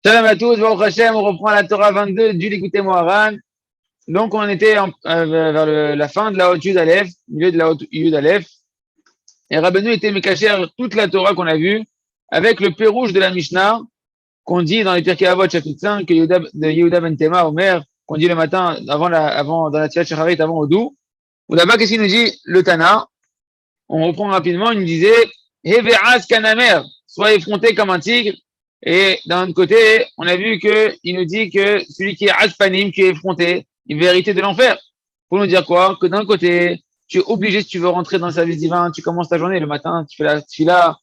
Shalom à tous, Baruch Hashem, on reprend la Torah 22 du Likutei Moharan. Donc on était vers la fin de la haute Yud Aleph, milieu de la haute Yud Aleph. Et Rabbeinu était Mekacher toute la Torah qu'on a vue avec le pérouge de la Mishnah qu'on dit dans les Pirkei Avot chapitre 5 de Yehuda ben Tema, Omer, qu'on dit le matin avant dans la Tfilat Shacharit avant Odou. Ou là-bas, qu'est-ce qu'il nous dit le Tana? On reprend rapidement, il nous disait Heve'as kanamer, sois effronté comme un tigre. Et d'un autre côté, on a vu qu'il nous dit que celui qui est aspanim, qui est effronté, il veut hériter de l'enfer. Pour nous dire quoi? Que d'un côté, tu es obligé, si tu veux rentrer dans le service divin, tu commences ta journée le matin, tu fais la tfila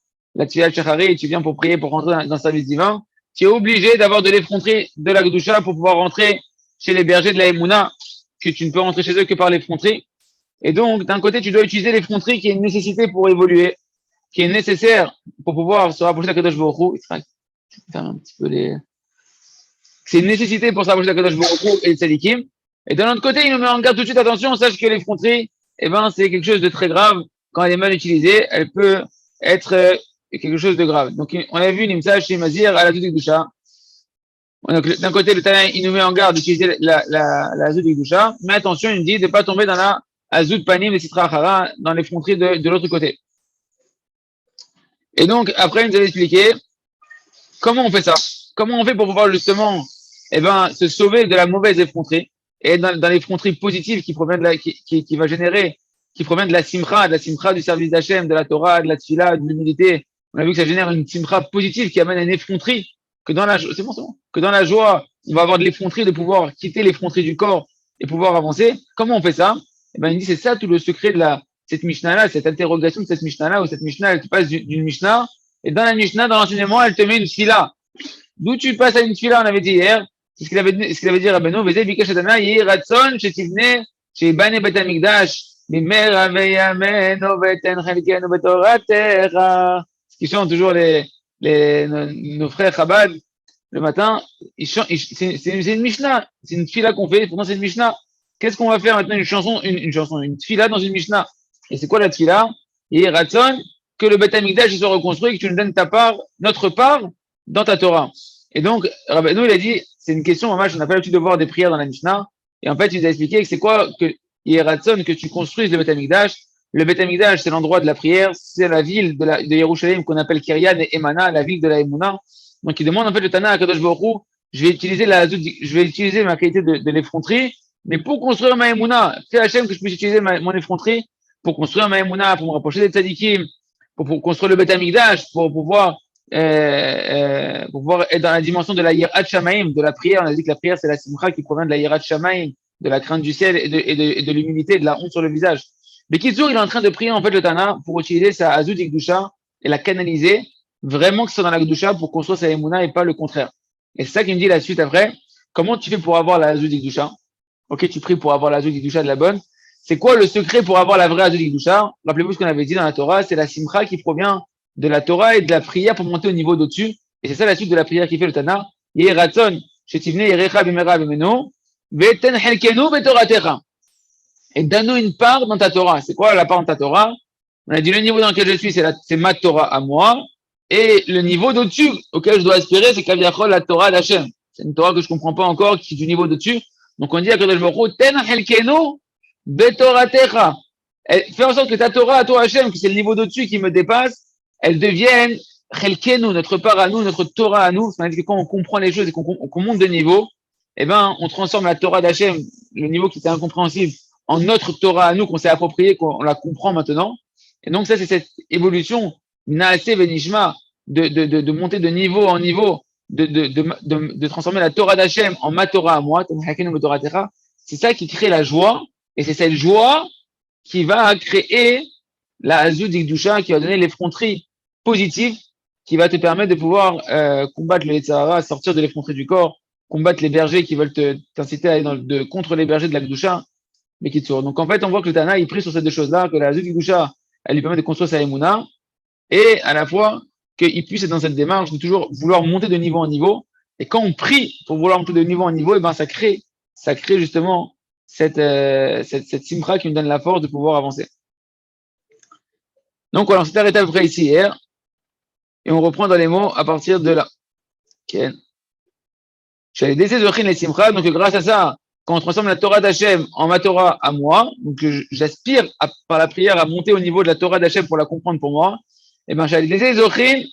shachari, et tu viens pour prier, pour rentrer dans le service divin, tu es obligé d'avoir de l'effronterie de la Gdusha pour pouvoir rentrer chez les bergers de la Emouna, que tu ne peux rentrer chez eux que par l'effronterie. Et donc, d'un côté, tu dois utiliser l'effronterie qui est une nécessité pour évoluer, qui est nécessaire pour pouvoir se rapprocher de la Kadosh Baruch Hu. Faire un petit peu c'est une nécessité pour se rapprocher de la Kadosh Baruch Hu et le Tzadikim. Et de l'autre côté, il nous met en garde tout de suite, attention, sache que l'effronterie, c'est quelque chose de très grave. Quand elle est mal utilisée, elle peut être quelque chose de grave. Donc, on a vu Nimsa chez Mazir à la Zout Gdusha. D'un côté, le Tana, il nous met en garde d'utiliser la Zout Gdusha, mais attention, il nous dit de ne pas tomber dans la Azout Panim et Sitra Achara, dans l'effronterie de l'autre côté. Et donc, après, il nous avait expliqué comment on fait ça. Comment on fait pour pouvoir justement se sauver de la mauvaise effronterie et dans l'effronterie positive qui provient qui va générer, qui provient de la simcha du service d'Hachem, de la Torah, de la tfila, de l'humilité. On a vu que ça génère une simcha positive qui amène à une effronterie, que dans la joie, on va avoir de l'effronterie, de pouvoir quitter l'effronterie du corps et pouvoir avancer. Comment on fait ça? Il dit c'est ça tout le secret de cette Mishnah-là, cette interrogation de cette Mishnah-là, où cette Mishnah, elle te passe d'une Mishnah, et dans la Mishnah, dans l'enseignement, elle te met une tfila. D'où tu passes à une tfila, on avait dit hier, c'est ce qu'il avait dit Rabbeinu, Vezeh bikesh Adonai yehi ratzon shetivne sheibane bet hamikdash bimera veyameno veten chelkenu betoratecha. Ce qui chantent toujours nos frères Chabad le matin, c'est une Mishnah, c'est une tfila qu'on fait, pourtant c'est une Mishnah. Qu'est-ce qu'on va faire maintenant? Une tfila dans une Mishnah. Et c'est quoi la tfila? Yehi ratzon, que le Bet Hamikdash soit reconstruit, que tu nous donnes notre part dans ta Torah. Et donc, Rabbeinu, il a dit, c'est une question, on n'a pas l'habitude de voir des prières dans la Mishnah. Et en fait, il nous a expliqué que c'est quoi que Yeratzon, que tu construises le Bet Hamikdash. Le Bet Hamikdash, c'est l'endroit de la prière, c'est la ville de Yerushalayim qu'on appelle Kiryat et Emana, la ville de la Emouna. Donc, il demande en fait le Tana à Kadosh Baruch Hu, je vais utiliser ma qualité de l'effronterie, mais pour construire ma Emouna, fais Hachem que je puisse utiliser mon effronterie pour construire ma Emouna, pour me rapprocher des tzadikim, pour construire le Bet Hamikdash, pour pouvoir être dans la dimension de la Yirat Shamaim, de la prière. On a dit que la prière, c'est la simcha qui provient de la Yirat Shamaim, de la crainte du ciel et de l'humilité, de la honte sur le visage. Mais Kitzur, il est en train de prier en fait le Tana pour utiliser sa Azut Gdusha et la canaliser, vraiment que ce soit dans la Gdusha pour construire sa Emouna et pas le contraire. Et c'est ça qu'il me dit la suite après. Comment tu fais pour avoir la Azut Gdusha? Ok, tu pries pour avoir la Azut Gdusha de la bonne. C'est quoi le secret pour avoir la vraie Azut Gdusha? Rappelez-vous ce qu'on avait dit dans la Torah, c'est la simcha qui provient de la Torah et de la prière pour monter au niveau d'au-dessus. Et c'est ça la suite de la prière qui fait le Tana. Yehi ratzon, shetivne yerecha bimera bimenu, veten chelkenu betoratecha. Et donne-nous une part dans ta Torah. C'est quoi la part dans ta Torah? On a dit le niveau dans lequel je suis, c'est ma Torah à moi. Et le niveau d'au-dessus auquel je dois aspirer, c'est Kaviachol, la Torah d'Hachem. C'est une Torah que je comprends pas encore, qui est du niveau d'au-dessus. Donc on dit à Kadosh Baruch Hu, ten chelkenu betoratecha. Fais en sorte que ta Torah à toi Hachem, que c'est le niveau d'au-dessus qui me dépasse, elles deviennent chelkenu, notre part à nous, notre Torah à nous. C'est-à-dire que quand on comprend les choses et qu'on monte de niveau, on transforme la Torah d'Hachem, le niveau qui était incompréhensible, en notre Torah à nous, qu'on s'est approprié, qu'on la comprend maintenant. Et donc ça, c'est cette évolution, Naase Venishma, de monter de niveau en niveau, de transformer la Torah d'Hachem en ma Torah à moi, c'est ça qui crée la joie, et c'est cette joie qui va créer la Azut Gdusha, qui va donner l'effronterie positive, qui va te permettre de pouvoir combattre le Yetzirah, sortir de l'effronterie du corps, combattre les bergers qui veulent t'inciter à aller contre les bergers de la Gdusha. Mais qui donc en fait, on voit que le Tana, il prie sur ces deux choses-là, que la Azut Gdusha, elle lui permet de construire sa Emouna, et à la fois qu'il puisse être dans cette démarche de toujours vouloir monter de niveau en niveau. Et quand on prie pour vouloir monter de niveau en niveau, ça crée justement cette simcha qui nous donne la force de pouvoir avancer. Donc voilà, on s'est arrêté à peu près ici hier, et on reprend dans les mots à partir de là. Okay. J'allais laisser Zochin les Simcha, donc grâce à ça, quand on transforme la Torah d'Hachem en ma Torah à moi, donc j'aspire par la prière à monter au niveau de la Torah d'Hachem pour la comprendre pour moi, et ben j'allais laisser Zochin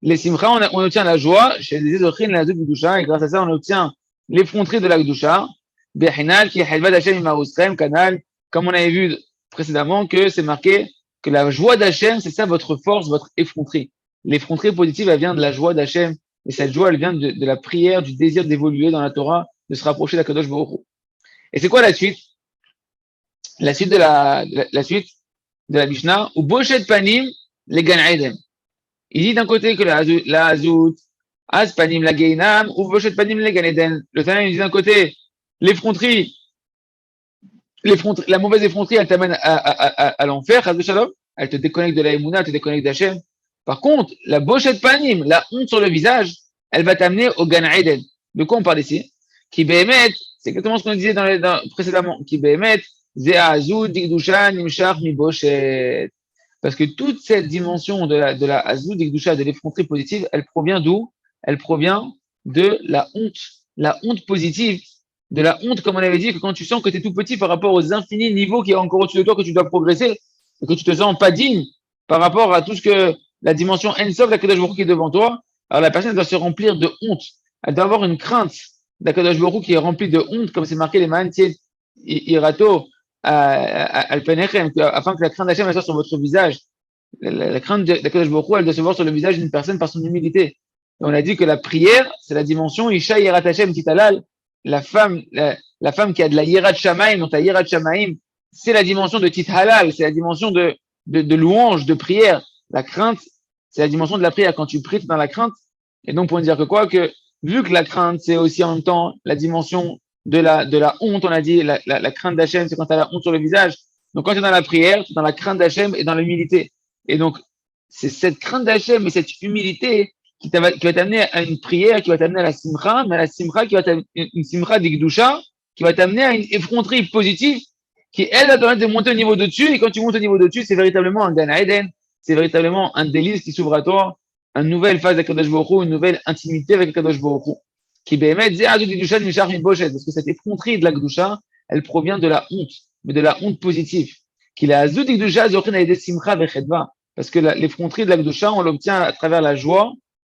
les Simcha, on obtient la joie, chez les Zochin la Zouk Gdusha, et grâce à ça, on obtient l'effronterie de la Gdusha, Behinal, qui est Helva d'Hachem Imarustrem, canal, comme on avait vu précédemment, que c'est marqué que la joie d'Hachem, c'est ça votre force, votre effronterie. L'effronterie positive, elle vient de la joie d'Hachem. Et cette joie, elle vient de la prière, du désir d'évoluer dans la Torah, de se rapprocher d'Akadosh Baruch Hu. Et c'est quoi la suite? La suite la suite de la Mishnah, ou Boshet Panim, les Gan Eden. Il dit d'un côté que la Azout, As Panim, la Geinam, ou Boshet Panim, les Gan Eden. Le Tanaï, il dit d'un côté, l'effronterie, la mauvaise effronterie, elle t'amène à l'enfer, Chaz Shalom. Elle te déconnecte de la Emouna, elle te déconnecte d'Hachem. Par contre, la Boshet Panim, la honte sur le visage, elle va t'amener au Gan Eden. De quoi on parle ici? Qui Behemet, c'est exactement ce qu'on disait précédemment. Qui Behemet, Ze'azud, Digdusha, Nimshach, Miboshet. Parce que toute cette dimension de la Azud, Digdusha, de l'effronterie positive, elle provient d'où? Elle provient de la honte. La honte positive. De la honte, comme on avait dit, que quand tu sens que tu es tout petit par rapport aux infinis niveaux qui est encore au-dessus de toi, que tu dois progresser, et que tu te sens pas digne par rapport à tout ce que la dimension Ensof, la Kadosh Baruch Hu qui est devant toi, alors la personne doit se remplir de honte. Elle doit avoir une crainte d'Akadosh Baruch Hu qui est remplie de honte, comme c'est marqué les Ma'antied, Irato, Al-Penechem, afin que la crainte d'Hachem soit sur votre visage. La crainte d'Akadosh Baruch Hu, elle doit se voir sur le visage d'une personne par son humilité. Et on a dit que la prière, c'est la dimension Isha Yirat Hashem Titalal, la femme qui a de la Yirat Shamaim, donc la Yirat Shamaim, c'est la dimension de Tithalal, c'est la dimension de louange, de prière. La crainte, c'est la dimension de la prière. Quand tu pries, tu es dans la crainte. Et donc, pour ne dire que quoi? Que vu que la crainte, c'est aussi en même temps la dimension de la honte, on a dit, la crainte d'Hachem, c'est quand tu as la honte sur le visage. Donc, quand tu es dans la prière, tu es dans la crainte d'Hachem et dans l'humilité. Et donc, c'est cette crainte d'Hachem et cette humilité qui va t'amener à une prière, qui va t'amener à la simcha, mais à la simcha qui va t'amener une simcha d'Igdusha, qui va t'amener à une effronterie positive, qui, elle, va te permettre de monter au niveau de dessus. Et quand tu montes au niveau de dessus, c'est véritablement un Gan Eden, c'est véritablement un délice qui s'ouvre à toi, une nouvelle phase d'Akadosh Baruch Hu, une nouvelle intimité avec Akadosh Baruch Hu. Qui bémet, parce que cette effronterie de la Gdusha, elle provient de la honte, mais de la honte positive. Qu'il a azud Gdusha, zochin a aidé simcha vechedva. Parce que l'effronterie de la Gdusha, on l'obtient à travers la joie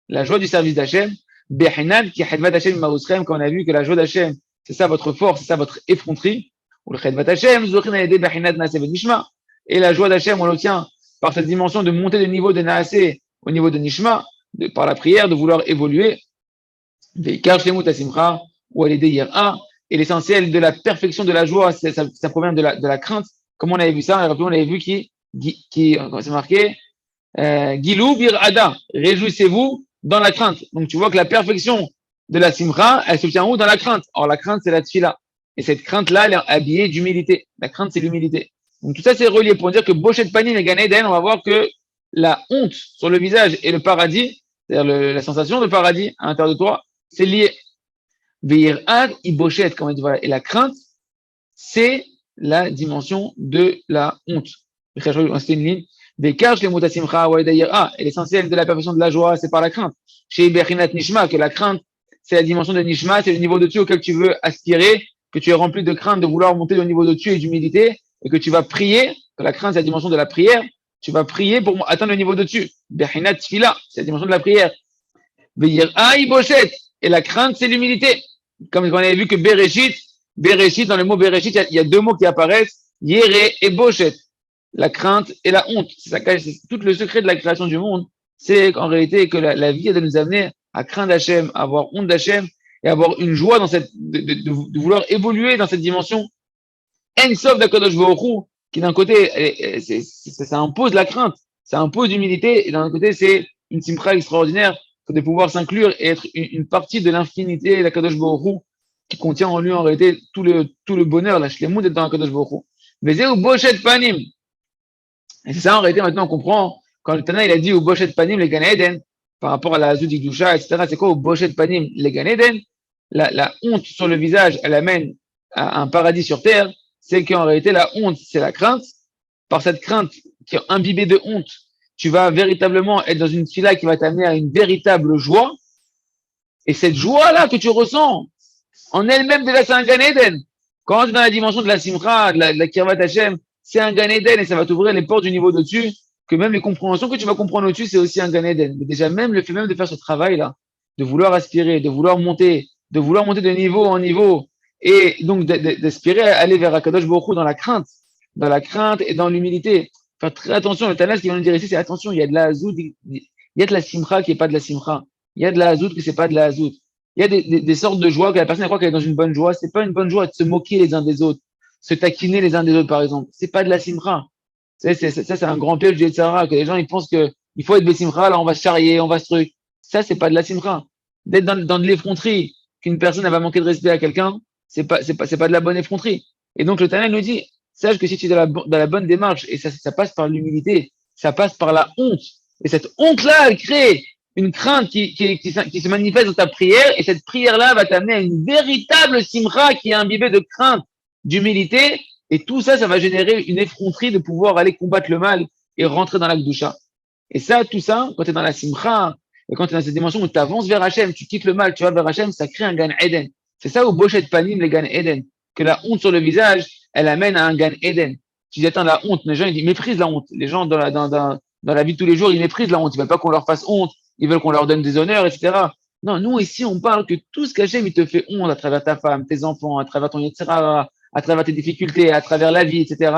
du service d'Hachem, behinad qui chedva d'Hachem mausrem, quand on a vu que la joie d'Hachem, c'est ça votre force, c'est ça votre effronterie. Ou le chedva d'Hachem, zochin a aidé behinad nasev nishma. Et la joie d'Hachem, on l'obtient par cette dimension de monter de niveau de Naaseh au niveau de Nishma, par la prière, de vouloir évoluer. Et l'essentiel de la perfection de la joie, ça provient de la crainte. Comme on avait vu ça, on avait vu c'est marqué, Gilou bir Ada, réjouissez-vous dans la crainte. Donc tu vois que la perfection de la simcha, elle se tient où? Dans la crainte. Or la crainte, c'est la tfila. Et cette crainte-là, elle est habillée d'humilité. La crainte, c'est l'humilité. Donc tout ça, c'est relié pour dire que Boshet Panim et Gan Eden, on va voir que la honte sur le visage et le paradis, c'est-à-dire la sensation de paradis à l'intérieur de toi, c'est lié. Veirad iboshet, comme on dit, voilà. Et la crainte, c'est la dimension de la honte. C'était une ligne. Et l'essentiel de la perfection de la joie, c'est par la crainte. Chez Bechinat Nishma, que la crainte, c'est la dimension de Nishma, c'est le niveau de dessus auquel tu veux aspirer, que tu es rempli de crainte de vouloir monter au niveau de dessus et d'humilité, et que tu vas prier, que la crainte, c'est la dimension de la prière, tu vas prier pour atteindre le niveau de dessus. Bechinat Tfila, c'est la dimension de la prière. Et la crainte, c'est l'humilité. Comme on avait vu que Bereshit, dans le mot Bereshit, il y a deux mots qui apparaissent, Yere et Boshet. La crainte et la honte. C'est tout le secret de la création du monde. C'est qu'en réalité, que la vie, elle doit nous amener à craindre Hachem, à avoir honte d'Hachem et à avoir une joie dans de vouloir évoluer dans cette dimension. En-sof d'Akadosh Baruch Hu, qui d'un côté, ça impose la crainte, ça impose l'humilité, et d'un autre côté, c'est une simcha extraordinaire de pouvoir s'inclure et être une partie de l'infinité d'Akadosh Baruch Hu, qui contient en lui en réalité tout le bonheur, la shlemut d'être dans Akadosh Baruch Hu. Vezeh ou boshet panim. Et c'est ça en réalité, maintenant on comprend, quand le Tana il a dit ou boshet panim les Gan Eden, par rapport à la Zudik Dusha, etc., c'est quoi ou boshet panim les Gan Eden? La honte sur le visage, elle amène à un paradis sur terre. C'est qu'en réalité, la honte, c'est la crainte. Par cette crainte qui est imbibée de honte, tu vas véritablement être dans une fila qui va t'amener à une véritable joie. Et cette joie-là que tu ressens, En elle-même, déjà, c'est un Gan Eden. Quand tu es dans la dimension de la Simcha, de la Kirvat Hashem, c'est un Gan Eden et ça va t'ouvrir les portes du niveau d'au-dessus, que même les compréhensions que tu vas comprendre au-dessus, c'est aussi un Gan Eden. Mais déjà, même le fait même de faire ce travail-là, de vouloir aspirer, de vouloir monter de niveau en niveau, et donc d'aspirer à aller vers Akadosh Baruch Hu dans la crainte et dans l'humilité. Faire très attention, le Tana, ce qu'il vient de dire ici, c'est attention, il y a de la Hazout, il y a de la Simcha qui n'est pas de la Simcha. Il y a de la Hazout qui c'est pas de la Hazout. Il y a des sortes de joie que la personne croit qu'elle est dans une bonne joie. C'est pas une bonne joie de se moquer les uns des autres, se taquiner les uns des autres, par exemple. C'est pas de la simra. Ça, c'est un grand piège du Yetzirah, que les gens, ils pensent que il faut être des simra, là, on va se charrier, on va se truc. Ça, c'est pas de la simra. D'être dans de l'effronterie, qu'une personne, elle va manquer de respect à quelqu'un, c'est pas de la bonne effronterie. Et donc, le Tana nous dit, sache que si tu es dans la bonne démarche, et ça passe par l'humilité, ça passe par la honte. Et cette honte-là, elle crée une crainte qui se manifeste dans ta prière, et cette prière-là va t'amener à une véritable simra qui est imbibée de crainte, d'humilité, et tout ça, ça va générer une effronterie de pouvoir aller combattre le mal et rentrer dans la Gdusha. Et ça, tout ça, quand tu es dans la simra, et quand tu es dans cette dimension où tu avances vers Hachem, tu quittes le mal, tu vas vers Hachem, ça crée un Gan Eden. C'est ça au Bochet Panim, les Gan Eden. Que la honte sur le visage, elle amène à un Gan Eden. Tu dis, attends, la honte, les gens, ils méprisent la honte. Les gens, dans la vie de tous les jours, ils méprisent la honte. Ils veulent pas qu'on leur fasse honte. Ils veulent qu'on leur donne des honneurs, etc. Non, nous, ici, on parle que tout ce qu'Hachem, il te fait honte à travers ta femme, tes enfants, à travers ton Yetzirah, à travers tes difficultés, à travers la vie, etc.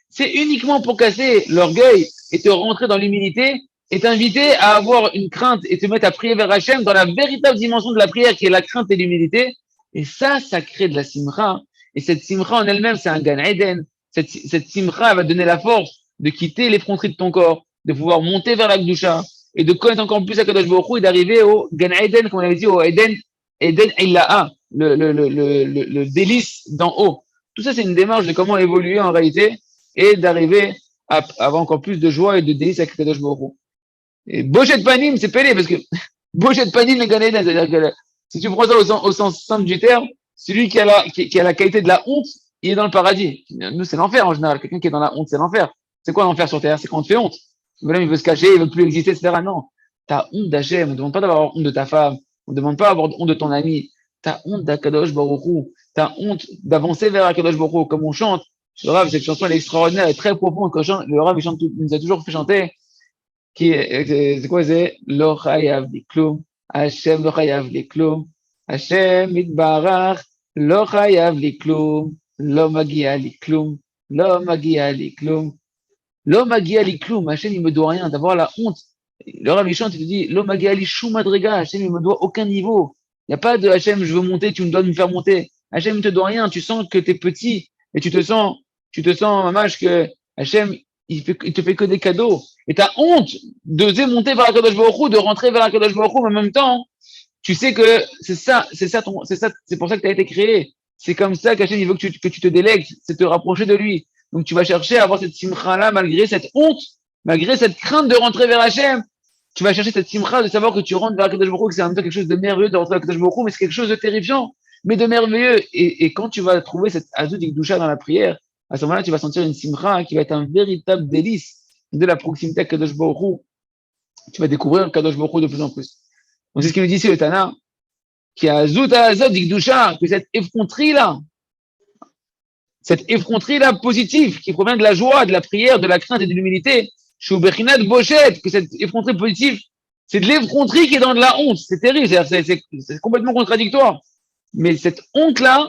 C'est uniquement pour casser l'orgueil et te rentrer dans l'humilité et t'inviter à avoir une crainte et te mettre à prier vers Hachem dans la véritable dimension de la prière qui est la crainte et l'humilité. Et ça crée de la simra. Et cette simra en elle-même, c'est un Gan Eden. Cette simra va donner la force de quitter l'effronterie de ton corps, de pouvoir monter vers la Gdusha et de connaître encore plus Akadosh Baruch Hu et d'arriver au Gan Eden, comme on avait dit, au Eden Illaha, le délice d'en haut. Tout ça, c'est une démarche de comment évoluer en réalité et d'arriver à avoir encore plus de joie et de délice avec Akadosh Baruch Hu. Et Bochet Panim, c'est pélé parce que Bochet Panim et Gan Eden, c'est-à-dire que si tu prends ça au sens simple du terme, celui qui a la qualité de la honte, il est dans le paradis. Nous, c'est l'enfer en général. Quelqu'un qui est dans la honte, c'est l'enfer. C'est quoi l'enfer sur terre? C'est quand on te fait honte. Voilà, il veut se cacher, il veut plus exister, etc. Non. T'as honte d'Hachem. On ne demande pas d'avoir honte de ta femme. On ne demande pas d'avoir honte de ton ami. T'as honte d'Akadosh Baruch Hu. T'as honte d'avancer vers Akadosh Baruch Hu. Comme on chante. Le Rav, cette chanson, elle est extraordinaire, elle est très profonde. Quand le Rav, il nous a toujours fait chanter. C'est quoi, c'est? Lo chayav li klum. Hachem lo chayav li klum. Hachem itbarach. Lo chayav li klum. Lo magia li klum. Lo magia li klum. L'homme magia li kloum, Hachem, il me doit rien, d'avoir la honte. Le Rav, il chante, il te dit, l'homme magia li shum madriga, Hachem, il me doit aucun niveau. Il n'y a pas de Hachem, je veux monter, tu me dois me faire monter. Hachem, il te doit rien, tu sens que tu es petit, et tu te sens, mamage, que Hachem, il te fait que des cadeaux. Et tu as honte d'oser monter vers la Kadosh Baruch Hu, de rentrer vers la Kadosh Baruch Hu, mais en même temps, tu sais que c'est pour ça que tu as été créé. C'est comme ça qu'Hachem, il veut que tu te délègues, c'est te rapprocher de lui. Donc tu vas chercher à avoir cette simcha-là malgré cette honte, malgré cette crainte de rentrer vers Hachem. Tu vas chercher cette simcha de savoir que tu rentres vers Akadosh Baruch Hu, que c'est en même temps quelque chose de merveilleux de rentrer vers Akadosh Baruch Hu, mais c'est quelque chose de terrifiant, mais de merveilleux. Et quand tu vas trouver cette azut d'Ikdusha dans la prière, à ce moment-là, tu vas sentir une simcha qui va être un véritable délice de la proximité avec Akadosh Baruch Hu. Tu vas découvrir Akadosh Baruch Hu de plus en plus. Donc c'est ce qu'il nous dit ici le Tana, qui a azut à azut d'Ikdusha, que cette effronterie-là, cette effronterie-là positive, qui provient de la joie, de la prière, de la crainte et de l'humilité, Shubechinat Bochet, que cette effronterie positive, c'est de l'effronterie qui est dans de la honte. C'est terrible, c'est complètement contradictoire. Mais cette honte-là,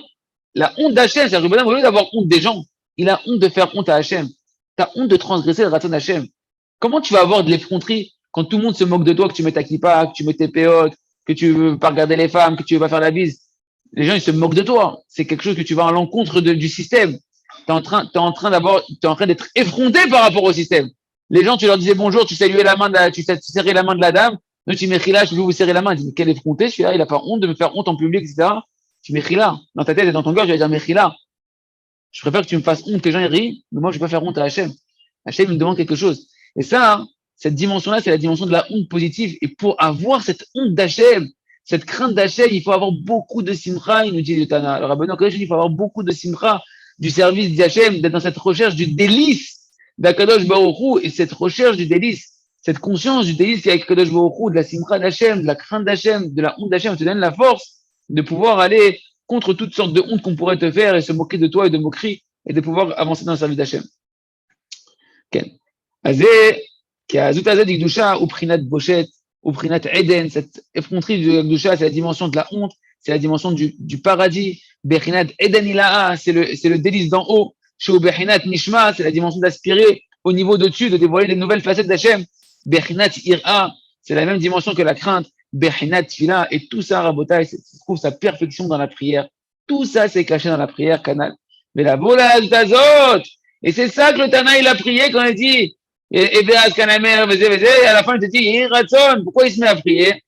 la honte d'Hachem, c'est-à-dire que au lieu d'avoir honte des gens, il a honte de faire honte à Hachem. Tu as honte de transgresser le raton d'Hachem. Comment tu vas avoir de l'effronterie quand tout le monde se moque de toi, que tu mets ta kippa, que tu mets tes péotes, que tu veux pas regarder les femmes, que tu veux pas faire la bise? Les gens, ils se moquent de toi. C'est quelque chose que tu vas à l'encontre du système. T'es en train d'être effronté par rapport au système. Les gens, tu leur disais bonjour, tu saluais la main tu serrais la main de la dame. Donc, tu mets là, je vais vous serrer la main. Il dit, mais quel effronté, celui-là, il a pas honte de me faire honte en public, etc. Tu mets là. Dans ta tête et dans ton cœur, tu vas dire, mais là. Je préfère que tu me fasses honte, que les gens ils rient, mais moi, je vais pas faire honte à Hachem. Hachem, il me demande quelque chose. Et ça, hein, cette dimension-là, c'est la dimension de la honte positive. Et pour avoir cette honte d'Hachem, cette crainte d'Hachem, il faut avoir beaucoup de simcha, il nous dit le Tana. Alors, il faut avoir beaucoup de simcha du service d'Hachem, d'être dans cette recherche du délice d'Akadosh Baruch Hu, et cette recherche du délice, cette conscience du délice qu'il y a avec Akadosh Baruch Hu, de la simcha d'Hachem, de la crainte d'Hachem, de la honte d'Hachem, te donne la force de pouvoir aller contre toutes sortes de hontes qu'on pourrait te faire et se moquer de toi et de moqueries et de pouvoir avancer dans le service d'Hachem. כן. אז זה, כי הזות הזה d'Ikdusha, ou Prinat Boshet, ou Prinat Eden, cette effronterie de Ikdusha, c'est la dimension de la honte, c'est la dimension du paradis. Bechinat Eden Ilaha, c'est le délice d'en haut. Chez Bechinat Nishma, c'est la dimension d'aspirer au niveau de dessus, de dévoiler les nouvelles facettes d'Hachem. Bechinat Ira, c'est la même dimension que la crainte. Bechinat Tfila, et tout ça, Rabotai, trouve sa perfection dans la prière. Tout ça, c'est caché dans la prière, canal. Mais la bola d'Azot, et c'est ça que le Tana, il a prié quand il dit, et à la fin, il te dit, Ratson, pourquoi il se met à prier?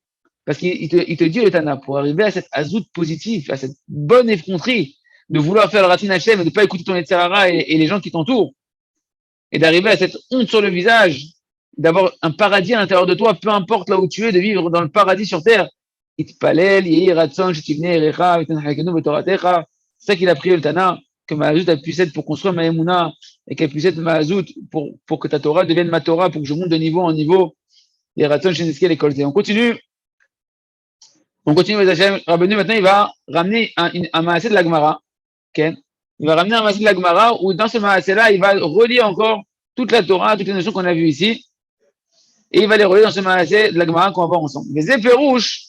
Parce qu'il te dit, le Tana, pour arriver à cette azout positive, à cette bonne effronterie, de vouloir faire le Ratin Hashem et de ne pas écouter ton Etzerara et les gens qui t'entourent, et d'arriver à cette honte sur le visage, d'avoir un paradis à l'intérieur de toi, peu importe là où tu es, de vivre dans le paradis sur terre. Itpalel, Yehi Ratson, Shetivne Erecha, Viten Hakenu Betoratecha. C'est ça qu'il a prié le Tana, que ma azout puisse être pour construire ma Emouna, et qu'elle puisse être ma azout pour que ta Torah devienne ma Torah, pour que je monte de niveau en niveau. Et Ratson, Sheneskel et Kolze. On continue, mes Hachem. Rabbeinu, maintenant, il va ramener un Maasé de la Gemara. Okay. Il va ramener un Maasé de la Gemara, où dans ce Maasé-là, il va relire encore toute la Torah, toutes les notions qu'on a vues ici. Et il va les relire dans ce Maasé de la Gemara qu'on va voir ensemble. Les Eperouche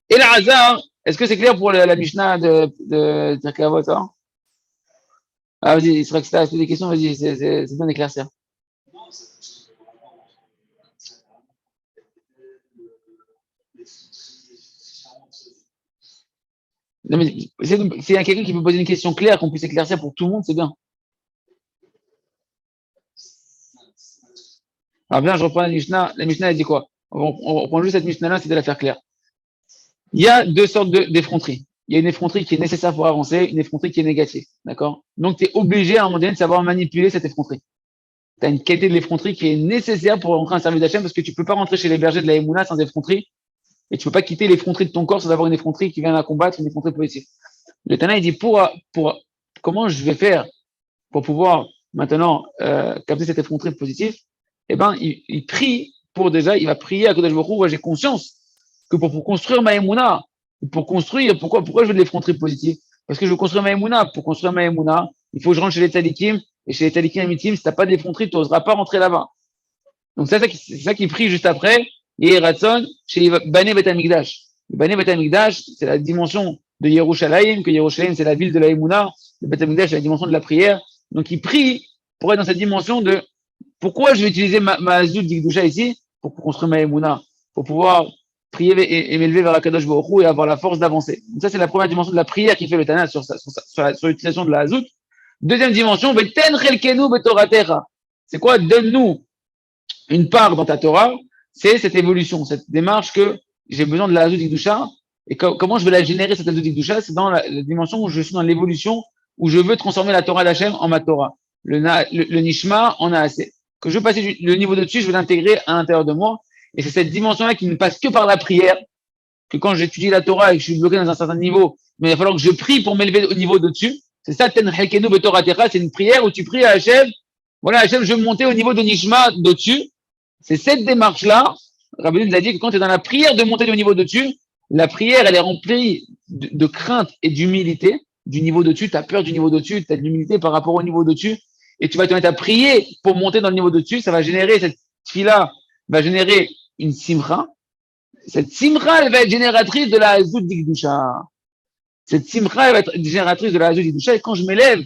et le Hazar, est-ce que c'est clair pour la Mishnah de Tirkavot, hein? Ah, vas-y, il sera que tu as des questions, vas-y, c'est bien d'éclaircir. Non, mais s'il y a quelqu'un qui peut poser une question claire, qu'on puisse éclaircir pour tout le monde, c'est bien. Alors bien, je reprends la Mishnah. La Mishnah, elle dit quoi? On reprend juste cette Mishnah-là, c'est de la faire claire. Il y a deux sortes d'effronteries. Il y a une effronterie qui est nécessaire pour avancer, une effronterie qui est négative. D'accord? Donc, tu es obligé à un moment donné de savoir manipuler cette effronterie. Tu as une qualité de l'effronterie qui est nécessaire pour rentrer en service d'Hachem parce que tu peux pas rentrer chez les bergers de la Emouna sans effronterie et tu peux pas quitter l'effronterie de ton corps sans avoir une effronterie qui vient la combattre, une effronterie positive. Le Tana, il dit comment je vais faire pour pouvoir maintenant capter cette effronterie positive? Eh ben, il prie pour déjà, il va prier à Kodesh Baruch Hu, j'ai conscience que pour construire ma Emouna, pourquoi je veux de l'effronterie positive? Parce que je veux construire ma Emouna. Pour construire ma Emouna, il faut que je rentre chez les Tzadikim, et chez les Tzadikim Amitim, si t'as pas d'effronterie, tu n'oseras pas rentrer là-bas. Donc c'est ça qu'il prie juste après, et Ratson, chez Bané Bet Amikdash. Le Bané Bet Amikdash, c'est la dimension de Yerushalayim, que Yerushalayim, c'est la ville de la Emouna, le Bet Amikdash, c'est la dimension de la prière. Donc il prie pour être dans cette dimension de pourquoi je vais utiliser ma Zout d'Ikdusha ici? Pour construire ma Emouna, pour pouvoir prier et m'élever vers Akadosh Baruch Hu et avoir la force d'avancer. Donc ça, c'est la première dimension de la prière qui fait le Tana sur l'utilisation de la Hazout. Deuxième dimension, c'est quoi? Donne-nous une part dans ta Torah. C'est cette évolution, cette démarche que j'ai besoin de la Hazout d'Ikdusha. Et comment je vais la générer, cette Hazout d'Ikdusha? C'est dans la dimension où je suis dans l'évolution, où je veux transformer la Torah d'Hachem en ma Torah. Le Nishma en a assez. Que je veux passer le niveau de dessus, je veux l'intégrer à l'intérieur de moi. Et c'est cette dimension-là qui ne passe que par la prière, que quand j'étudie la Torah et que je suis bloqué dans un certain niveau, mais il va falloir que je prie pour m'élever au niveau de-dessus. C'est ça, c'est une prière où tu pries à Hachem. Voilà, Hachem, je veux monter au niveau de Nishma d'au-dessus. C'est cette démarche-là. Rabbi nous a dit que quand tu es dans la prière de monter au niveau de-dessus, la prière, elle est remplie de crainte et d'humilité. Du niveau de-dessus, tu as peur du niveau de-dessus, tu as de l'humilité par rapport au niveau de-dessus. Et tu vas te mettre à prier pour monter dans le niveau de-dessus. Ça va générer, cette fille-là va générer une simra. Cette simra, elle va être génératrice de la Hazout d'Ikdusha. Cette simra, elle va être génératrice de la Hazout d'Ikdusha. Et quand je m'élève,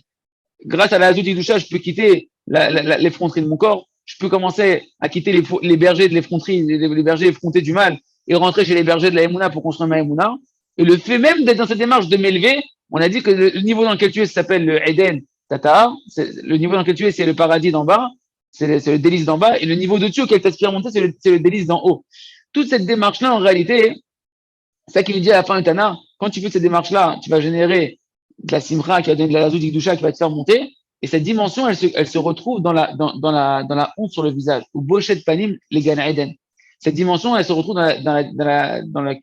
grâce à la Hazout d'Ikdusha, je peux quitter l'effronterie de mon corps. Je peux commencer à quitter les bergers de l'effronterie, les bergers effrontés du mal, et rentrer chez les bergers de la Emouna pour construire ma Emouna. Et le fait même d'être dans cette démarche de m'élever, on a dit que le niveau dans lequel tu es, ça s'appelle le Eden Tata. Le niveau dans lequel tu es, c'est le paradis d'en bas. C'est le délice d'en bas. Et le niveau de-dessus auquel tu aspires à monter, c'est le délice d'en haut. Toute cette démarche-là, en réalité, c'est ça qu'il nous dit à la fin du Tana. Quand tu fais cette démarche-là, tu vas générer de la simra qui va donner de la Hazout d'Ikdusha qui va te faire monter. Et cette dimension, elle se retrouve dans la honte sur le visage. Ou Boshet Panim, les Gan Eden. Cette dimension, elle se retrouve dans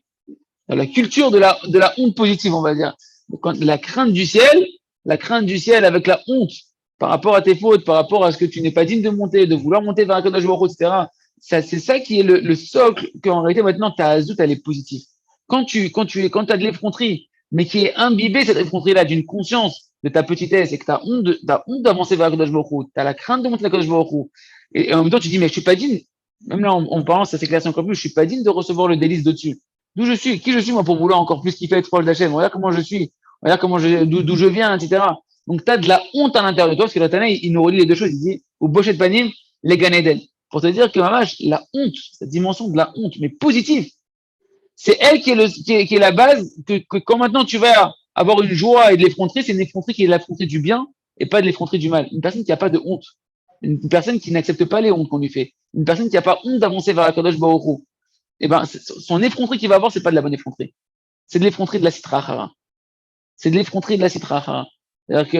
la culture de la honte positive, on va dire. Quand la crainte du ciel avec la honte par rapport à tes fautes, par rapport à ce que tu n'es pas digne de monter, de vouloir monter vers un Kadosh Baruch Hu, etc. C'est ça qui est le socle qu'en réalité maintenant ta Hazout elle est positive. Quand tu as de l'effronterie, mais qui est imbibé cette effronterie-là d'une conscience de ta petitesse et que tu as honte d'avancer vers la Kadosh Baruch Hu, tu as la crainte de monter la Kadosh Baruch Hu, et en même temps tu dis, mais je suis pas digne, même là en parlant, ça s'éclaircit encore plus, je suis pas digne de recevoir le délice de-dessus. D'où je suis, qui je suis moi pour vouloir encore plus kiffer être proche d'Hachem, regarde comment je suis, regarde d'où je viens, etc. Donc tu as de la honte à l'intérieur de toi, parce que la Tana, il nous relie les deux choses, il dit, ou Bochet Panim, les Gan Eden. Pour te dire que mamage, la honte, cette dimension de la honte, mais positive, c'est elle qui est la base que quand maintenant tu vas avoir une joie et de l'effronterie, c'est une effronterie qui est l'effronterie du bien et pas de l'effronterie du mal. Une personne qui n'a pas de honte, une personne qui n'accepte pas les hontes qu'on lui fait, une personne qui n'a pas honte d'avancer vers la Kadosh Baruch Hu, eh ben, son effronterie qu'il va avoir, c'est pas de la bonne effronterie. C'est de l'effronterie de la Sitra Achara. C'est de l'effronterie de la Sitra Achara. C'est-à-dire que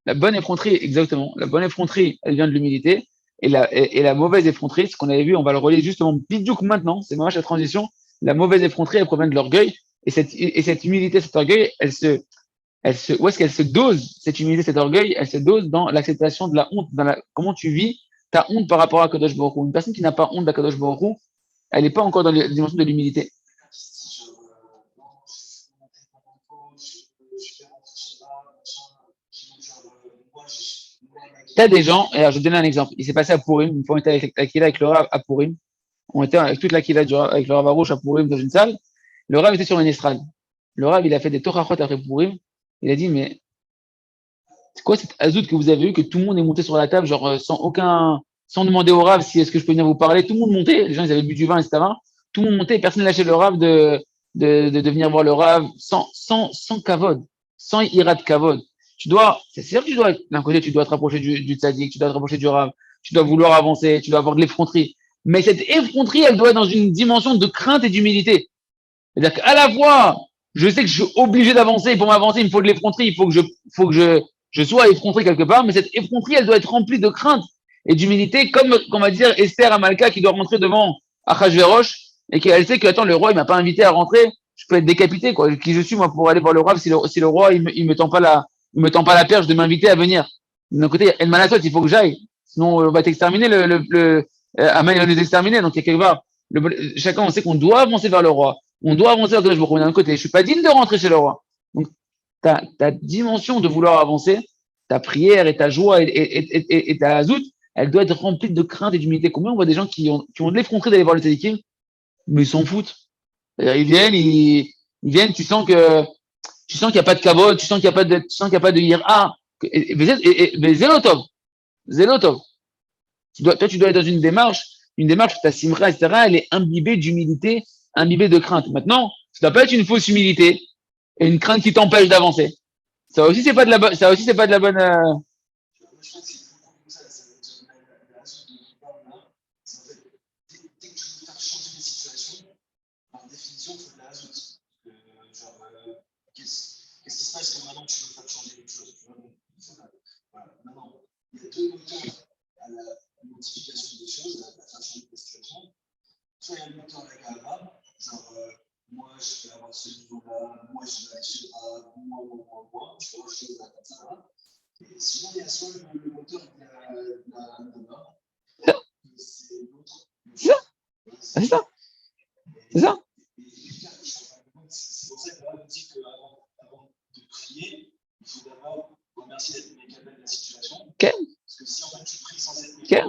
la bonne effronterie, exactement. La bonne effronterie, elle vient de l'humilité. Et la mauvaise effronterie, ce qu'on avait vu, on va le relier justement bidjouk maintenant, c'est moi la transition. La mauvaise effronterie, elle provient de l'orgueil. Et cette humilité, cet orgueil, où est-ce qu'elle se dose, cette humilité, cet orgueil, elle se dose dans l'acceptation de la honte, comment tu vis ta honte par rapport à Kadosh Baruch Hu. Une personne qui n'a pas honte de la Kadosh Baruch Hu, elle n'est pas encore dans la dimension de l'humilité. T'as des gens, et alors je vais te donner un exemple. Il s'est passé à Purim, une fois on était avec Akila, avec le Rav à Purim. On était avec toute l'Akila avec le Rav Arouche à Purim dans une salle. Le Rav était sur une estrade. Le Rav, il a fait des torachot après Purim. Il a dit, mais c'est quoi cette azout que vous avez eu, que tout le monde est monté sur la table, genre sans demander au Rav si est-ce que je peux venir vous parler. Tout le monde montait. Les gens, ils avaient bu du vin, etc. Tout le monde montait et personne ne lâchait le Rav de venir voir le Rav sans kavod, sans irat kavod. C'est sûr que d'un côté, tu dois te rapprocher du tzaddik, tu dois te rapprocher du Rav, tu dois vouloir avancer, tu dois avoir de l'effronterie. Mais cette effronterie, elle doit être dans une dimension de crainte et d'humilité. C'est-à-dire qu'à la fois, je sais que je suis obligé d'avancer, et pour m'avancer, il me faut de l'effronterie, il faut que je sois effronté quelque part, mais cette effronterie, elle doit être remplie de crainte et d'humilité, comme, on va dire, Esther Amalka qui doit rentrer devant Achashverosh, et qu'elle sait que, attends, le roi, il m'a pas invité à rentrer, je peux être décapité, quoi. Qui je suis, moi, pour aller voir le roi, si le roi, il me tend pas la perche de m'inviter à venir. D'un côté, El Manasot, il faut que j'aille. Sinon, on va t'exterminer, Aman, il va nous exterminer. Donc, il y a quelque part, chacun, on sait qu'on doit avancer vers le roi. On doit avancer vers le roi. D'un côté, je suis pas digne de rentrer chez le roi. Donc, ta dimension de vouloir avancer, ta prière et ta joie et ta zout, elle doit être remplie de crainte et d'humilité. Combien on voit des gens qui ont de l'effronterie d'aller voir le tzadikim, mais ils s'en foutent. Ils viennent, tu sens qu'il n'y a pas de kavod, tu sens qu'il n'y a pas de ira. Mais zélotov, zélotov. Toi, tu dois être dans une démarche, ta simra, etc., elle est imbibée d'humilité, imbibée de crainte. Maintenant, ça ne doit pas être une fausse humilité et une crainte qui t'empêche d'avancer. Ça aussi, c'est pas de la bonne, ça aussi, c'est pas de la bonne, c'est ça, c'est ça, c'est ça. Ok, ok.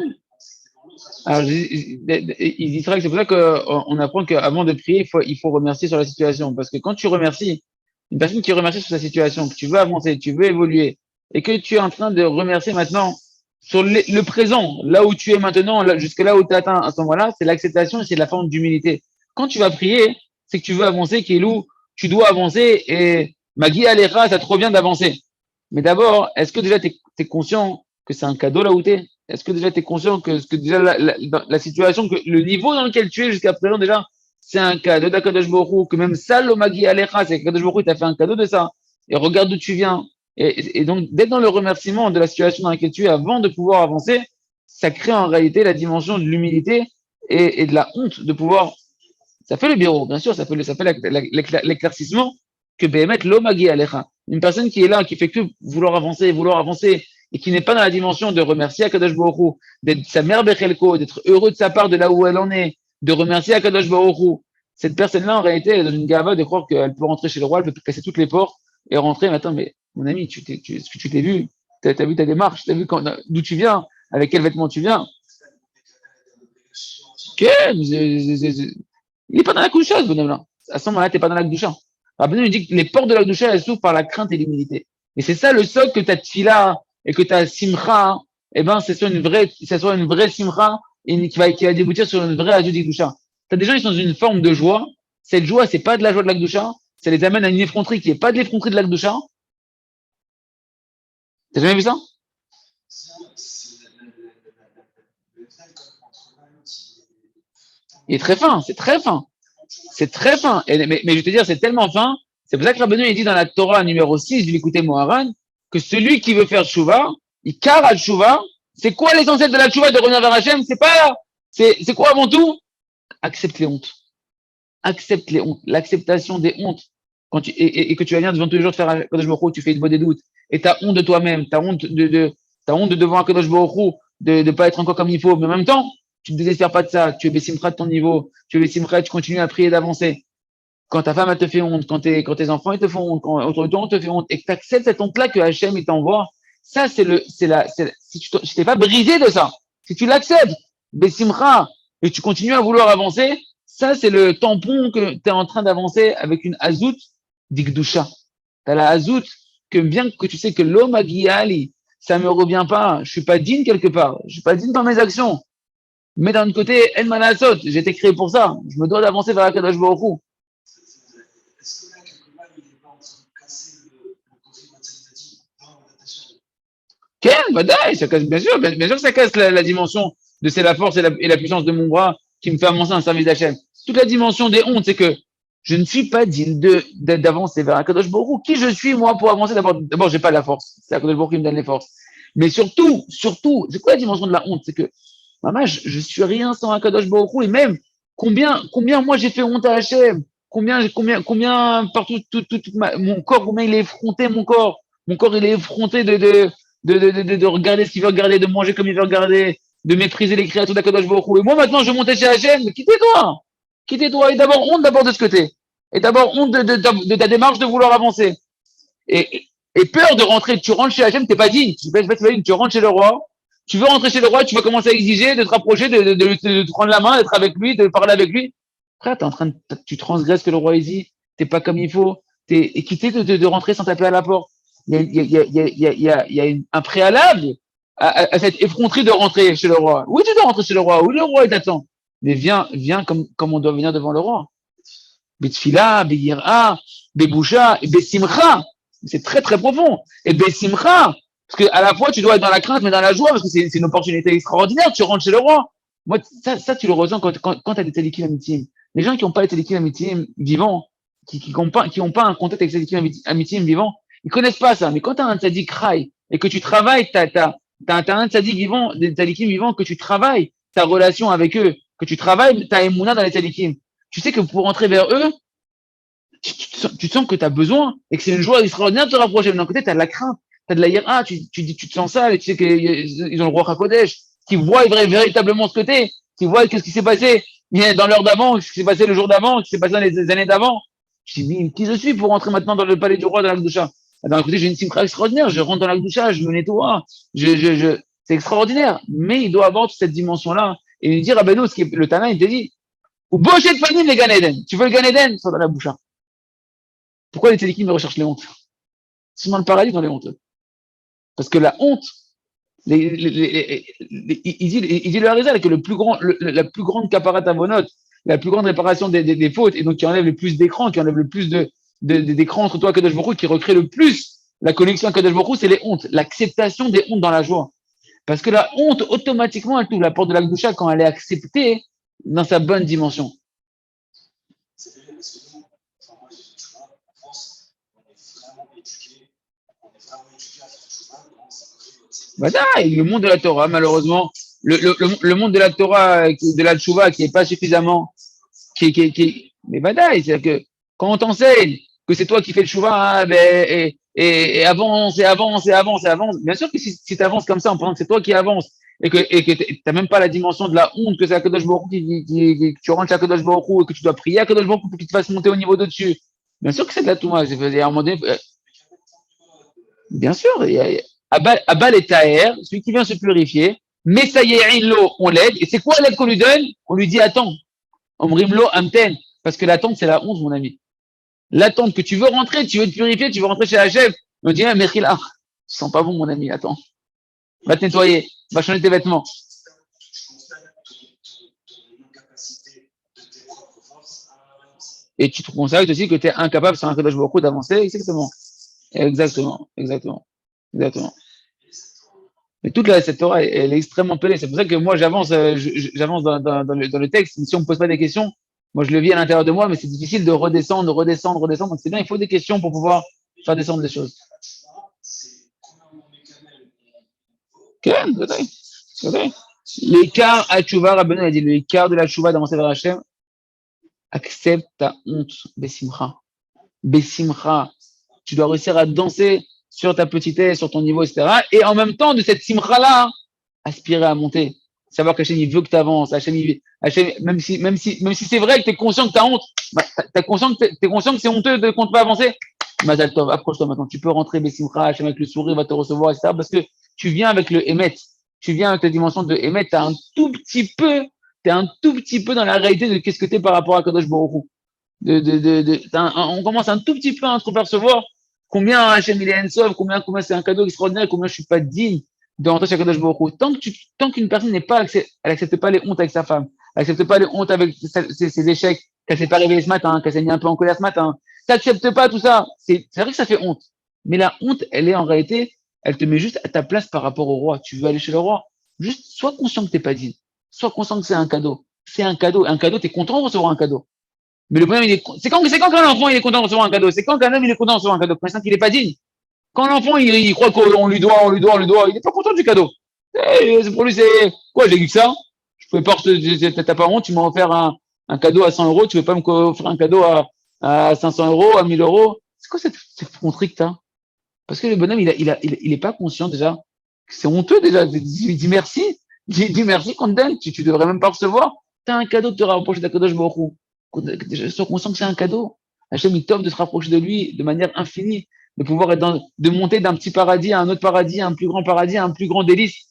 Alors, il dit que c'est pour ça qu'on apprend qu'avant de prier, il faut remercier sur la situation. Parce que quand tu remercies, une personne qui remercie sur sa situation, que tu veux avancer, tu veux évoluer, et que tu es en train de remercier maintenant sur le présent, là où tu es maintenant, jusqu'à là où tu as atteint à ce moment-là, c'est l'acceptation et c'est la forme d'humilité. Quand tu vas prier, c'est que tu veux avancer, qui est où tu dois avancer, et Magui Alecha, ça te revient d'avancer. Mais d'abord, est-ce que déjà tu es conscient que c'est un cadeau là où tu es? Est-ce que déjà tu es conscient que déjà la situation, que le niveau dans lequel tu es jusqu'à présent déjà, c'est un cadeau d'Akadosh Baruch Hu, que même ça, l'Omagi Alecha, c'est qu'Akadosh Baruch Hu t'a fait un cadeau de ça. Et regarde d'où tu viens. Et donc, d'être dans le remerciement de la situation dans laquelle tu es avant de pouvoir avancer, ça crée en réalité la dimension de l'humilité et de la honte de pouvoir. Ça fait le bureau, bien sûr, ça fait l'éclaircissement que Béhémet l'Omagi Alecha. Une personne qui est là, qui fait que vouloir avancer, et qui n'est pas dans la dimension de remercier Akadosh Baruch Hu, d'être sa mère Bechelko, d'être heureux de sa part de là où elle en est, de remercier Akadosh Baruch Hu, cette personne-là, en réalité, elle est dans une gava de croire qu'elle peut rentrer chez le roi, elle peut casser toutes les portes et rentrer. Mais attends, mais mon ami, est-ce que tu t'es vu? T'as vu ta démarche? T'as vu d'où tu viens? Avec quels vêtements tu viens? Ok, il n'est pas dans la couche, ce bonhomme-là. À ce moment-là, t'es pas dans la doucha. Rabbeinu lui dit que les portes de la doucha, elles s'ouvrent par la crainte et l'humilité. Et c'est ça le socle que ta tfila et que ta simcha, eh ben, c'est soit une vraie simcha et qui va déboutir sur une vraie adieu d'Ikdusha. T'as des gens, ils sont dans une forme de joie. Cette joie, c'est pas de la joie de l'Akdusha. Ça les amène à une effronterie qui est pas de l'effronterie de l'Akdusha. T'as jamais vu ça? Il est très fin, c'est très fin. C'est très fin. Mais je vais te dire, c'est tellement fin. C'est pour ça que Rabbeinu il dit dans la Torah numéro 6 du Likutei Moharan que celui qui veut faire Tshuva, il kara Tshuva. C'est quoi l'essentiel de la Tshuva de revenir vers Hachem? C'est quoi avant tout? Accepte les hontes. Accepte les hontes. L'acceptation des hontes. Et que tu vas venir devant tous les jours te faire Kadosh Baruch Hu, tu fais une voix des doutes. Et t'as honte de toi-même. T'as honte de devant Kadosh Baruch Hu, de pas être encore comme il faut. Mais en même temps, tu ne désespères pas de ça. Tu es Bessimcha de ton niveau. Tu es Bessimcha, tu continues à prier d'avancer. Quand ta femme elle te fait honte, quand tes enfants ils te font honte, quand autour de toi on te fait honte, et que tu acceptes cette honte-là que Hachem il t'envoie, ça si tu t'es pas brisé de ça, si tu l'acceptes, Bessimcha, et tu continues à vouloir avancer, ça c'est le tampon que tu es en train d'avancer avec une azout d'Ikdusha. T'as la azout que bien que tu sais que l'homme aguiali, ça me revient pas, je suis pas digne quelque part, je suis pas digne dans mes actions. Mais d'un autre côté, El Manasot, j'ai été créé pour ça, je me dois d'avancer vers la Kadosh Baruch Hu. Est-ce que là, quelque part, il n'est pas en train de casser le côté mathématique dans l'adaptation? Quel badaï, ça casse, bien sûr que ça casse la dimension de c'est la force et la puissance de mon bras qui me fait avancer un service d'Hachem. Toute la dimension des hontes, c'est que je ne suis pas digne d'avancer vers un Kadosh Baruch Hu. Qui je suis, moi, pour avancer? D'abord, j'ai pas la force. C'est un Kadosh Baruch Hu qui me donne les forces. Mais surtout, c'est quoi la dimension de la honte? C'est que, maman, je suis rien sans un Kadosh Baruch Hu. Et même, combien moi j'ai fait honte à Hachem? Combien partout, mon corps, combien il est effronté, mon corps. Mon corps, il est effronté de regarder ce qu'il veut regarder, de manger comme il veut regarder, de mépriser les créatures d'Akadosh Baruch Hu. Et moi, maintenant, je montais chez Hachem, mais quittez-toi! Quittez-toi! Et d'abord, honte d'abord de ce côté. Et d'abord, honte de ta démarche de vouloir avancer. Et peur de rentrer. Tu rentres chez Hachem, t'es pas digne. Tu rentres chez le roi. Tu veux rentrer chez le roi, tu vas commencer à exiger de te rapprocher, de te prendre la main, d'être avec lui, de parler avec lui. Frère, tu transgresses ce que le roi dit, t'es pas comme il faut, et quitter de rentrer sans taper à la porte. Il y a un préalable à cette effronterie de rentrer chez le roi. Oui, tu dois rentrer chez le roi. Oui, le roi, il t'attend. Mais viens comme on doit venir devant le roi. Betfila, Beyira, Beboucha, Bessimcha. C'est très, très profond. Et Bessimcha. Parce que à la fois, tu dois être dans la crainte, mais dans la joie, parce que c'est une opportunité extraordinaire. Tu rentres chez le roi. Moi, ça tu le ressens quand tu as des télékines amitimes. Les gens qui n'ont pas les télékines amitimes vivants, qui n'ont pas un contact avec ces télékines amitimes vivants, ils connaissent pas ça. Mais quand tu as un tzaddik raï et que tu travailles, t'as un tzaddik vivant, des tzaddikim vivants, que tu travailles ta relation avec eux, que tu travailles ta émouna dans les tzaddikim. Tu sais que pour rentrer vers eux, tu sens que tu as besoin et que c'est une joie extraordinaire de te rapprocher. Mais d'un côté, tu as de la crainte, tu as de la hiera, tu te sens sale et tu sais qu'ils ont le roi Hakodesh, qui voient véritablement ce que t'es, qui voient qu'est-ce qui s'est passé dans l'heure d'avant, ce qui s'est passé le jour d'avant, ce qui s'est passé dans les années d'avant. Je dis, mais qui je suis pour rentrer maintenant dans le palais du roi de l'Akdoucha? D'un côté, j'ai une simcha extraordinaire, je rentre dans l'Akdoucha, je me nettoie, c'est extraordinaire. Mais il doit avoir toute cette dimension-là. Et il dit, Rabbeinu, le Tana, il te dit, ou bochet de panim les Gan Eden. Tu veux le Gan Eden? Soit dans la boucha. Pourquoi les télékims recherchent les hontes? C'est dans le paradis dans les hontes. Parce que la honte, il dit le Harizal que la plus grande caparat avonot, la plus grande réparation des fautes, et donc qui enlève le plus d'écran, qui enlève le plus d'écran entre toi et Kadosh Baruch Hu, qui recrée le plus la connexion à Kadosh Baruch Hu, c'est les hontes, l'acceptation des hontes dans la joie. Parce que la honte, automatiquement, elle ouvre la porte de l'Akdoucha quand elle est acceptée dans sa bonne dimension. C'est vrai, parce que nous, enfin, moi, tu vois, en France, on est vraiment éduqués à faire du chemin, comment ça crée Et le monde de la Torah, malheureusement, le monde de la Torah, de la Tchouva, qui n'est pas suffisamment, mais badaï, c'est-à-dire que quand on t'enseigne que c'est toi qui fais le Tchouva, hein, et avance, et avance, et avance, et avance. Bien sûr que si tu avances comme ça en pensant que c'est toi qui avances et que tu n'as même pas la dimension de la honte que c'est Akadosh Baruch Hu que tu rentres chez Akadosh Baruch Hu et que tu dois prier Akadosh Baruch Hu pour qu'il te fasse monter au niveau de dessus. Bien sûr que c'est de la Touma. À un moment donné, bien sûr, Abal est Taher, celui qui vient se purifier. Mais ça y est, l'eau, on l'aide. Et c'est quoi l'aide qu'on lui donne? On lui dit attends, Omrimlo Amten. Parce que l'attente, c'est la honte, mon ami. L'attente que tu veux rentrer, tu veux te purifier, tu veux rentrer chez la chef. On dit, ah, Mechil, ah, tu sens pas bon, mon ami, attends. Va te nettoyer, va changer tes vêtements. Et tu te constates aussi que tu es incapable, sur un Kadosh Baruch Hu, d'avancer. Exactement. Exactement. Exactement. Exactement. Mais toute cette Torah, elle est extrêmement pelée. C'est pour ça que moi, j'avance dans le texte. Si on me pose pas des questions, moi, je le vis à l'intérieur de moi, mais c'est difficile de redescendre, redescendre, redescendre. Donc, c'est bien, il faut des questions pour pouvoir faire descendre les choses. כן, ודאי, ודאי. L'écart à Tchouva, Rabbeinu a dit, l'écart de la Tchouva d'avancer vers Hachem, accepte ta honte, Bessimcha. Bessimcha. Tu dois réussir à danser sur ta petitesse, sur ton niveau, etc. Et en même temps, de cette simcha-là, aspirer à monter. Savoir qu'Hachem, il veut que tu avances. Hachem, même si c'est vrai que tu es conscient que tu as honte, bah, t'es conscient que c'est honteux de qu'on ne peut pas avancer. Mazal Tov, approche-toi maintenant. Tu peux rentrer Bessimcha, Hachem avec le sourire va te recevoir, etc. Parce que tu viens avec le Emet. Tu viens avec la dimension de Emet. Tu es un tout petit peu dans la réalité de qu'est-ce que tu es par rapport à Kadosh Baruch Hu. On commence un tout petit peu à entrepercevoir combien Hachem il est Ensov, combien c'est un cadeau extraordinaire, combien je suis pas digne de rentrer chez Kadosh Baruch Hu. Tant qu'une personne n'est pas, elle accepte pas les hontes avec sa femme, elle accepte pas les hontes avec ses échecs, qu'elle s'est pas réveillée ce matin, qu'elle s'est mis un peu en colère ce matin, t'acceptes pas tout ça. C'est vrai que ça fait honte, mais la honte, elle est en réalité, elle te met juste à ta place par rapport au roi. Tu veux aller chez le roi, juste sois conscient que t'es pas digne, sois conscient que c'est un cadeau. C'est un cadeau. Un cadeau, t'es content de recevoir un cadeau. Mais le problème, c'est quand qu'un enfant il est content de recevoir un cadeau. C'est quand qu'un homme il est content de recevoir un cadeau. Pour l'instant, qu'il n'est pas digne. Quand l'enfant il croit qu'on lui doit, il n'est pas content du cadeau. Pour lui, c'est quoi, j'ai eu que ça. Je pouvais pas, t'as pas honte, tu m'as offert un cadeau à 100 euros, tu veux pas me offrir un cadeau à 500 euros, à 1000 euros. C'est quoi cette fronterie que t'as? Parce que le bonhomme, il est pas conscient déjà. C'est honteux déjà. Dis merci. Dis merci qu'on te donne. Tu devrais même pas recevoir. T'as un cadeau de te rapprocher d'Akadosh Baruch Hu. Sois conscient que c'est un cadeau. Hachem, il t'offre de se rapprocher de lui de manière infinie, de pouvoir de monter d'un petit paradis à un autre paradis, à un plus grand paradis, à un plus grand délice.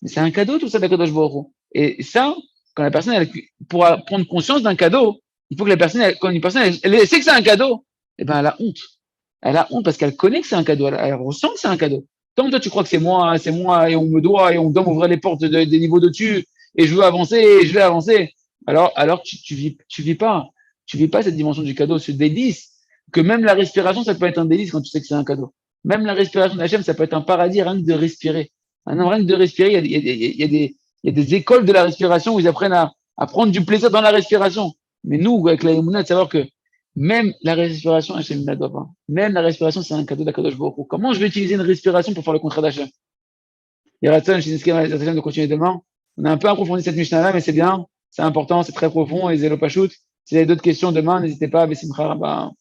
Mais c'est un cadeau tout ça d'Akadosh Baruch Hu. Et ça, quand la personne, pour prendre conscience d'un cadeau, il faut que la personne, quand une personne, elle sait que c'est un cadeau, eh ben, elle a honte. Elle a honte parce qu'elle connaît que c'est un cadeau. Elle ressent que c'est un cadeau. Tant que toi, tu crois que c'est moi, et on me doit, et on doit m'ouvrir les portes des niveaux de dessus, et je veux avancer, et je vais avancer. Alors tu vis pas. Tu vis pas cette dimension du cadeau, ce délice. Que même la respiration, ça peut être un délice quand tu sais que c'est un cadeau. Même la respiration d'Hachem, ça peut être un paradis rien que de respirer. Rien que de respirer, il y a des écoles de la respiration où ils apprennent à prendre du plaisir dans la respiration. Mais nous, avec la Emouna, de savoir que même la respiration, Hachem ne la doit pas. Même la respiration, c'est un cadeau d'Akadosh Baruch Hu. Comment je vais utiliser une respiration pour faire le contraire d'Hachem? Il y a Ratson, de continuer demain. On a un peu approfondi cette Mishnah-là, mais c'est bien, c'est important, c'est très profond, et Zélo Pachout. Si vous avez d'autres questions demain, n'hésitez pas à Bessimcha Rabba.